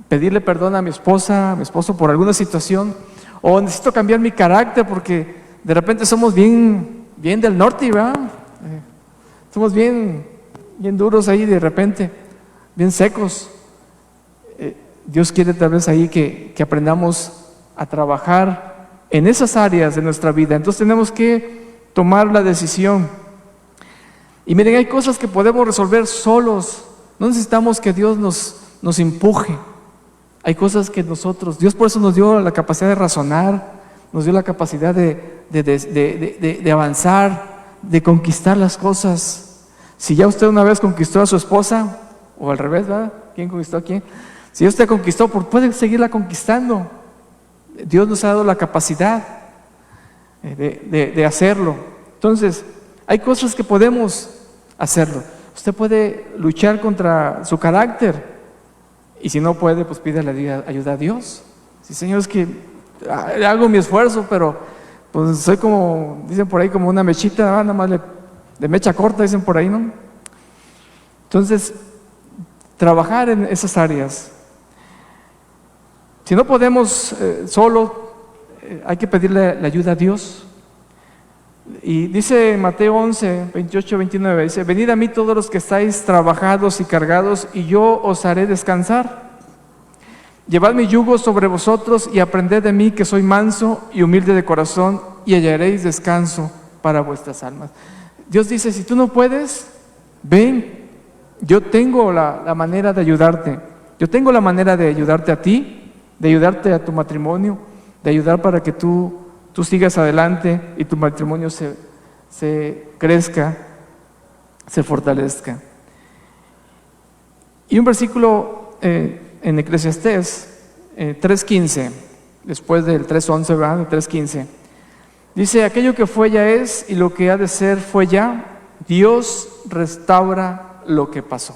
pedirle perdón a mi esposa, a mi esposo por alguna situación, o necesito cambiar mi carácter porque de repente somos bien del norte, ¿verdad? Somos bien duros ahí de repente, bien secos. Dios quiere tal vez ahí que aprendamos a trabajar en esas áreas de nuestra vida. Entonces tenemos que tomar la decisión. Y miren, hay cosas que podemos resolver solos. No necesitamos que Dios nos empuje. Hay cosas que Dios por eso nos dio la capacidad de razonar, nos dio la capacidad de avanzar, de conquistar las cosas. Si ya usted una vez conquistó a su esposa, o al revés, ¿verdad? ¿Quién conquistó a quién? Si ya usted conquistó, puede seguirla conquistando. Dios nos ha dado la capacidad de hacerlo. Entonces, hay cosas que podemos hacerlo. Usted puede luchar contra su carácter y si no puede, pues pídale ayuda a Dios. Sí, Señor, es que hago mi esfuerzo, pero pues soy como, dicen por ahí, como una mechita, nada más de mecha corta, dicen por ahí, ¿no? Entonces, trabajar en esas áreas. Si no podemos solo, hay que pedirle la ayuda a Dios. Y dice en Mateo 11, 28, 29, dice: venid a mí todos los que estáis trabajados y cargados, y yo os haré descansar. Llevad mi yugo sobre vosotros y aprended de mí, que soy manso y humilde de corazón, y hallaréis descanso para vuestras almas. Dios dice: si tú no puedes, ven, yo tengo la manera de ayudarte. Yo tengo la manera de ayudarte a ti, de ayudarte a tu matrimonio, de ayudar para que tú sigas adelante y tu matrimonio se crezca, se fortalezca. Y un versículo en Eclesiastés 3:15, después del 3:11, ¿verdad? 3:15, dice: aquello que fue ya es, y lo que ha de ser fue ya, Dios restaura lo que pasó.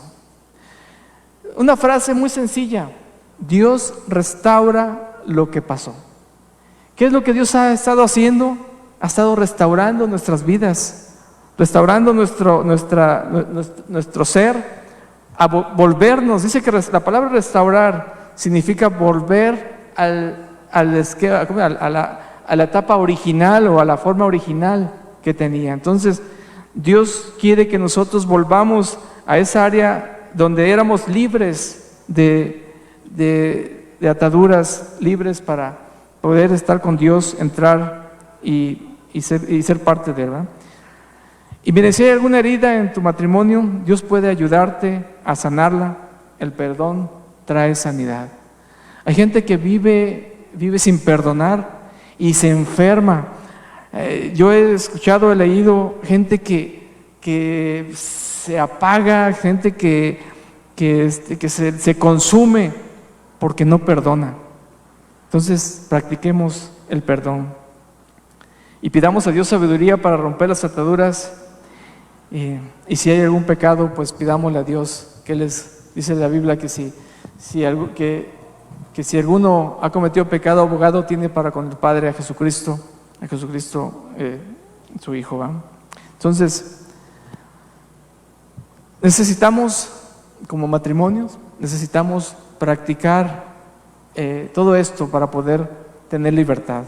Una frase muy sencilla: Dios restaura lo que pasó. ¿Qué es lo que Dios ha estado haciendo? Ha estado restaurando nuestras vidas, restaurando nuestro ser, a volvernos. Dice que la palabra restaurar significa volver a la etapa original o a la forma original que tenía. Entonces, Dios quiere que nosotros volvamos a esa área donde éramos libres de ataduras, libres para poder estar con Dios, entrar y ser parte de Él, ¿verdad? Y miren, si hay alguna herida en tu matrimonio, Dios puede ayudarte a sanarla. El perdón trae sanidad. Hay gente que vive sin perdonar y se enferma. Yo he escuchado, he leído gente que se apaga, gente que se consume porque no perdona. Entonces, practiquemos el perdón y pidamos a Dios sabiduría para romper las ataduras. Y si hay algún pecado, pues pidámosle a Dios, que dice la Biblia que si alguno ha cometido pecado, abogado tiene para con el Padre a Jesucristo su Hijo, ¿va? Entonces, necesitamos, como matrimonios, necesitamos practicar todo esto para poder tener libertad.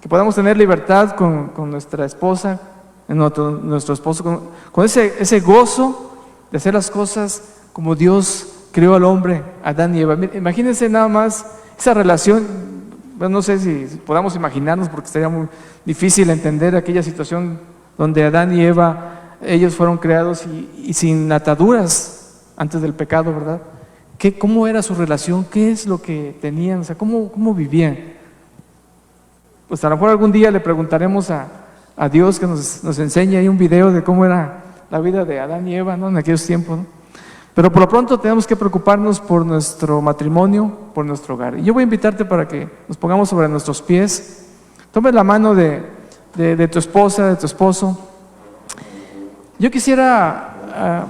Que podamos tener libertad con nuestra esposa, nuestro esposo, con ese gozo de hacer las cosas como Dios creó al hombre, Adán y Eva. Imagínense nada más esa relación. Bueno, no sé si podamos imaginarnos, porque sería muy difícil entender aquella situación donde Adán y Eva, ellos fueron creados y sin ataduras antes del pecado, ¿verdad? ¿Cómo era su relación? ¿Qué es lo que tenían? O sea, ¿cómo vivían? Pues a lo mejor algún día le preguntaremos a Dios que nos enseñe ahí un video de cómo era la vida de Adán y Eva, ¿no? En aquellos tiempos, ¿no? Pero por lo pronto tenemos que preocuparnos por nuestro matrimonio, por nuestro hogar. Y yo voy a invitarte para que nos pongamos sobre nuestros pies. Tomes la mano de tu esposa, de tu esposo. Yo quisiera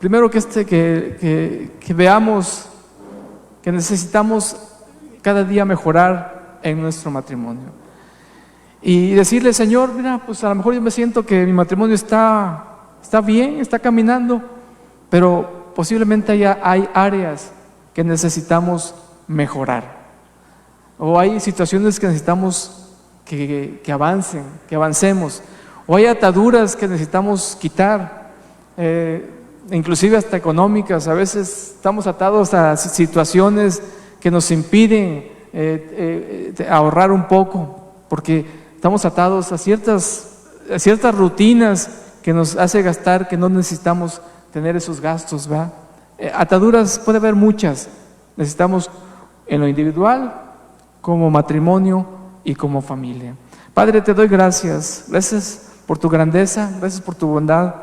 primero que veamos que necesitamos cada día mejorar en nuestro matrimonio. Y decirle, Señor, mira, pues a lo mejor yo me siento que mi matrimonio está bien, está caminando, pero posiblemente hay áreas que necesitamos mejorar. O hay situaciones que necesitamos que avancemos. O hay ataduras que necesitamos quitar, inclusive hasta económicas. A veces estamos atados a situaciones que nos impiden ahorrar un poco, porque estamos atados a ciertas rutinas que nos hace gastar, que no necesitamos tener esos gastos, ¿verdad? Ataduras puede haber muchas. Necesitamos en lo individual, como matrimonio y como familia. Padre, te doy gracias por tu grandeza, gracias por tu bondad,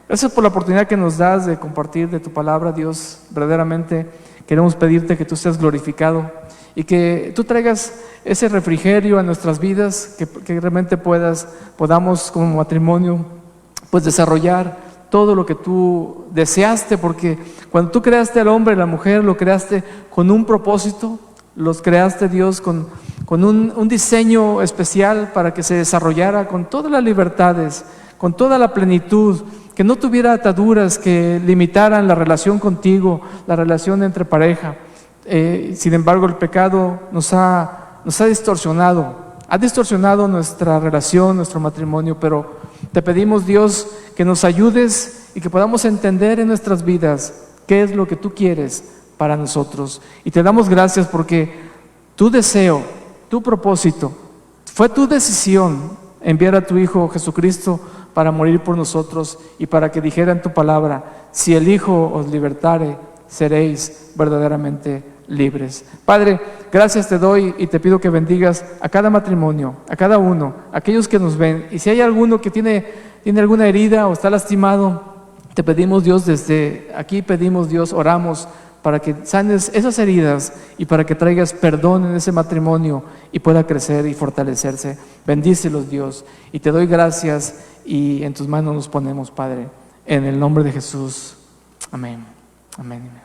gracias por la oportunidad que nos das de compartir de tu palabra, Dios. Verdaderamente queremos pedirte que tú seas glorificado y que tú traigas ese refrigerio a nuestras vidas, que realmente podamos como matrimonio pues desarrollar todo lo que tú deseaste, porque cuando tú creaste al hombre y la mujer, lo creaste con un propósito, los creaste, Dios, con un diseño especial para que se desarrollara con todas las libertades, con toda la plenitud, que no tuviera ataduras que limitaran la relación contigo, la relación entre pareja. Sin embargo, el pecado nos ha distorsionado nuestra relación, nuestro matrimonio, pero te pedimos, Dios, que nos ayudes y que podamos entender en nuestras vidas qué es lo que tú quieres para nosotros. Y te damos gracias porque tu deseo, tu propósito, fue tu decisión enviar a tu Hijo Jesucristo para morir por nosotros y para que dijera en tu palabra: si el Hijo os libertare, seréis verdaderamente libres. Padre, gracias te doy y te pido que bendigas a cada matrimonio, a cada uno, a aquellos que nos ven. Y si hay alguno que tiene alguna herida o está lastimado, te pedimos, Dios, desde aquí pedimos, Dios, oramos para que sanes esas heridas y para que traigas perdón en ese matrimonio y pueda crecer y fortalecerse. Bendícelos, Dios, y te doy gracias y en tus manos nos ponemos, Padre, en el nombre de Jesús. Amén. Amén.